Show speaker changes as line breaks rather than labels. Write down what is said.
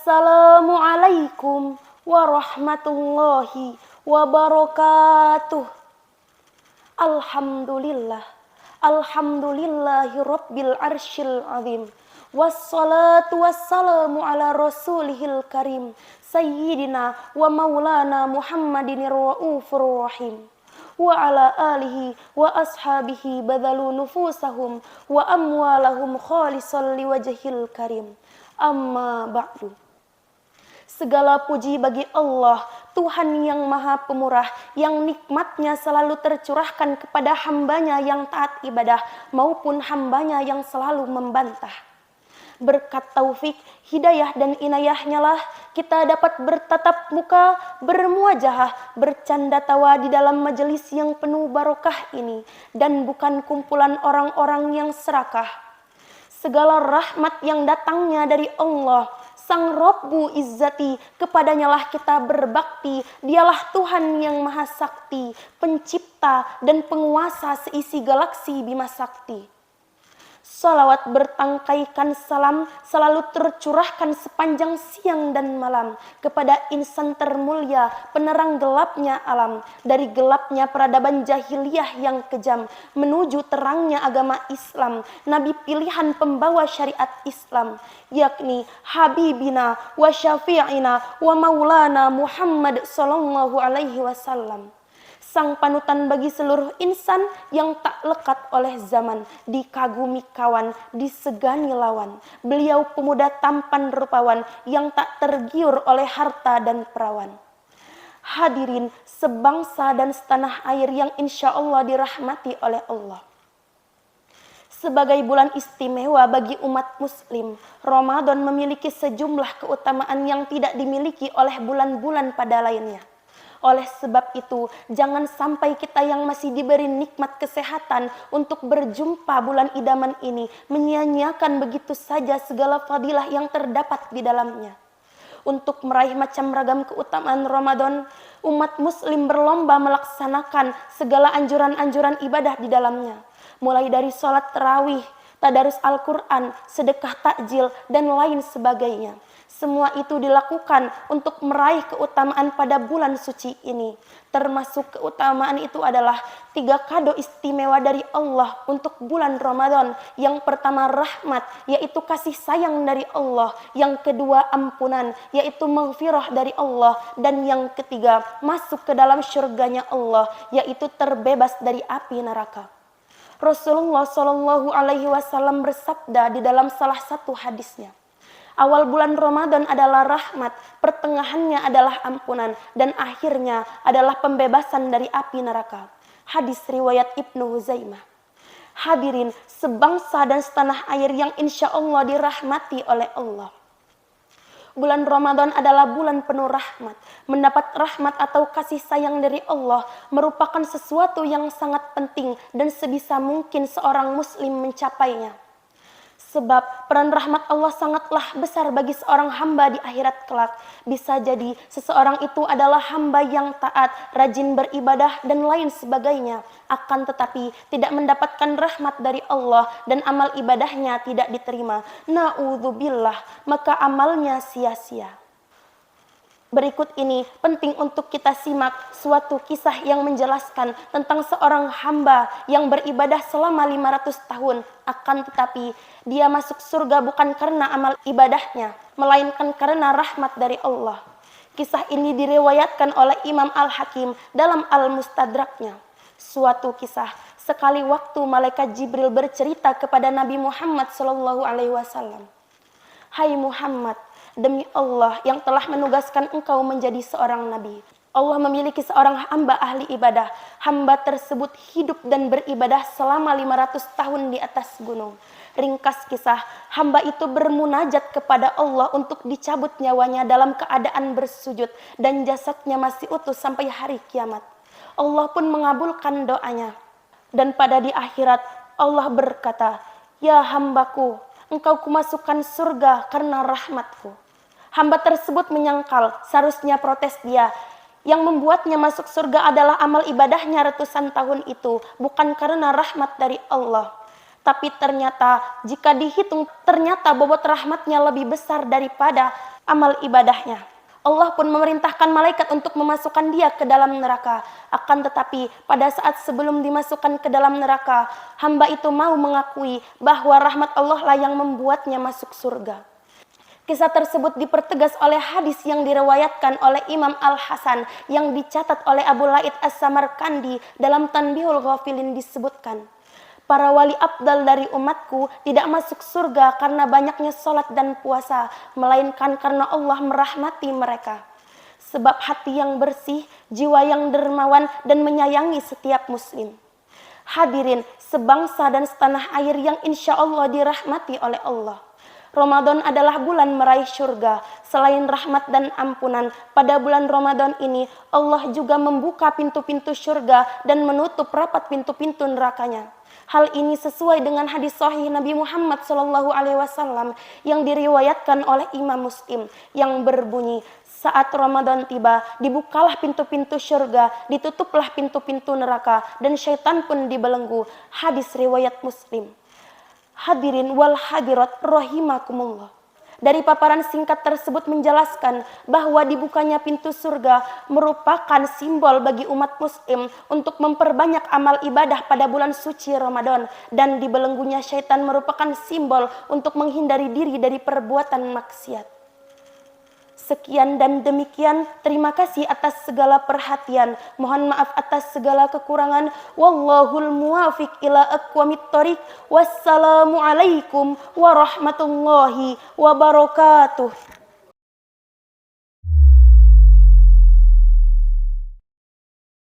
Assalamualaikum warahmatullahi wabarakatuh. Alhamdulillah, alhamdulillahi rabbil arsyil azim. Wassalatu wassalamu ala rasulihil karim, sayyidina wa maulana Muhammadinir raufur rahim. Wa ala alihi wa ashabihi badhalu nufusahum wa amwalahum khalisan liwajhil karim. Amma ba'du. Segala puji bagi Allah, Tuhan yang maha pemurah, yang nikmatnya selalu tercurahkan kepada hambanya yang taat ibadah maupun hambanya yang selalu membantah. Berkat taufik, hidayah dan inayahnya lah kita dapat bertatap muka, bermuajahah, bercanda tawa di dalam majelis yang penuh barokah ini, dan bukan kumpulan orang-orang yang serakah. Segala rahmat yang datangnya dari Allah, Sang Rabbu Izzati, kepadanyalah kita berbakti. Dialah Tuhan yang maha sakti, pencipta dan penguasa seisi galaksi Bima Sakti. Salawat bertangkaikan salam selalu tercurahkan sepanjang siang dan malam kepada insan termulia, penerang gelapnya alam, dari gelapnya peradaban jahiliyah yang kejam menuju terangnya agama Islam, nabi pilihan pembawa syariat Islam, yakni Habibina wa Syafi'ina wa Maulana Muhammad sallallahu alaihi wasallam. Sang panutan bagi seluruh insan yang tak lekat oleh zaman, dikagumi kawan, disegani lawan. Beliau pemuda tampan rupawan yang tak tergiur oleh harta dan perawan. Hadirin sebangsa dan setanah air yang insya Allah dirahmati oleh Allah. Sebagai bulan istimewa bagi umat muslim, Ramadan memiliki sejumlah keutamaan yang tidak dimiliki oleh bulan-bulan pada lainnya. Oleh sebab itu, jangan sampai kita yang masih diberi nikmat kesehatan untuk berjumpa bulan idaman ini menyia-nyiakan begitu saja segala fadilah yang terdapat di dalamnya. Untuk meraih macam ragam keutamaan Ramadan, umat muslim berlomba melaksanakan segala anjuran-anjuran ibadah di dalamnya. Mulai dari sholat tarawih, tadarus Al-Quran, sedekah takjil, dan lain sebagainya. Semua itu dilakukan untuk meraih keutamaan pada bulan suci ini. Termasuk keutamaan itu adalah 3 kado istimewa dari Allah untuk bulan Ramadan. Yang pertama rahmat, yaitu kasih sayang dari Allah. Yang kedua ampunan, yaitu maghfirah dari Allah. Dan yang ketiga masuk ke dalam syurganya Allah, yaitu terbebas dari api neraka. Rasulullah Shallallahu Alaihi Wasallam bersabda di dalam salah satu hadisnya, awal bulan Ramadan adalah rahmat, pertengahannya adalah ampunan, dan akhirnya adalah pembebasan dari api neraka. Hadis riwayat Ibnu Huzaimah. Hadirin sebangsa dan setanah air yang insya Allah dirahmati oleh Allah. Bulan Ramadan adalah bulan penuh rahmat. Mendapat rahmat atau kasih sayang dari Allah merupakan sesuatu yang sangat penting dan sebisa mungkin seorang muslim mencapainya. Sebab peran rahmat Allah sangatlah besar bagi seorang hamba di akhirat kelak. Bisa jadi seseorang itu adalah hamba yang taat, rajin beribadah, dan lain sebagainya. Akan tetapi tidak mendapatkan rahmat dari Allah dan amal ibadahnya tidak diterima. Na'udzubillah, maka amalnya sia-sia. Berikut ini penting untuk kita simak suatu kisah yang menjelaskan tentang seorang hamba yang beribadah selama 500 tahun. Akan tetapi dia masuk surga bukan karena amal ibadahnya, melainkan karena rahmat dari Allah. Kisah ini diriwayatkan oleh Imam Al-Hakim dalam Al-Mustadraknya. Suatu kisah, sekali waktu malaikat Jibril bercerita kepada Nabi Muhammad SAW. Hai Muhammad, demi Allah yang telah menugaskan engkau menjadi seorang nabi, Allah memiliki seorang hamba ahli ibadah. Hamba tersebut hidup dan beribadah selama 500 tahun di atas gunung. Ringkas kisah, hamba itu bermunajat kepada Allah untuk dicabut nyawanya dalam keadaan bersujud dan jasadnya masih utuh sampai hari kiamat. Allah pun mengabulkan doanya. Dan pada di akhirat Allah berkata, ya hambaku, engkau kumasukkan surga karena rahmatku. Hamba tersebut menyangkal, seharusnya protes dia. Yang membuatnya masuk surga adalah amal ibadahnya ratusan tahun itu, bukan karena rahmat dari Allah. Tapi ternyata jika dihitung, ternyata bobot rahmatnya lebih besar daripada amal ibadahnya. Allah pun memerintahkan malaikat untuk memasukkan dia ke dalam neraka. Akan tetapi pada saat sebelum dimasukkan ke dalam neraka, hamba itu mau mengakui bahwa rahmat Allah lah yang membuatnya masuk surga. Kisah tersebut dipertegas oleh hadis yang diriwayatkan oleh Imam Al-Hasan yang dicatat oleh Abu Laid As-Samarkandi dalam Tanbihul Ghafilin disebutkan, para wali abdal dari umatku tidak masuk surga karena banyaknya sholat dan puasa, melainkan karena Allah merahmati mereka. Sebab hati yang bersih, jiwa yang dermawan dan menyayangi setiap muslim. Hadirin sebangsa dan setanah air yang insya Allah dirahmati oleh Allah. Ramadan adalah bulan meraih surga. Selain rahmat dan ampunan, pada bulan Ramadan ini Allah juga membuka pintu-pintu surga dan menutup rapat pintu-pintu nerakanya. Hal ini sesuai dengan hadis sahih Nabi Muhammad SAW yang diriwayatkan oleh Imam Muslim yang berbunyi, saat Ramadan tiba, dibukalah pintu-pintu surga, ditutuplah pintu-pintu neraka, dan syaitan pun dibelenggu. Hadis riwayat Muslim. Hadirin wal hadirat rahimakumullah. Dari paparan singkat tersebut menjelaskan bahwa dibukanya pintu surga merupakan simbol bagi umat muslim untuk memperbanyak amal ibadah pada bulan suci Ramadan, dan dibelenggunya syaitan merupakan simbol untuk menghindari diri dari perbuatan maksiat. Sekian dan demikian, terima kasih atas segala perhatian. Mohon maaf atas segala kekurangan. Wallahul muwafiq ila aqwamit thoriq. Wassalamualaikum warahmatullahi wabarakatuh.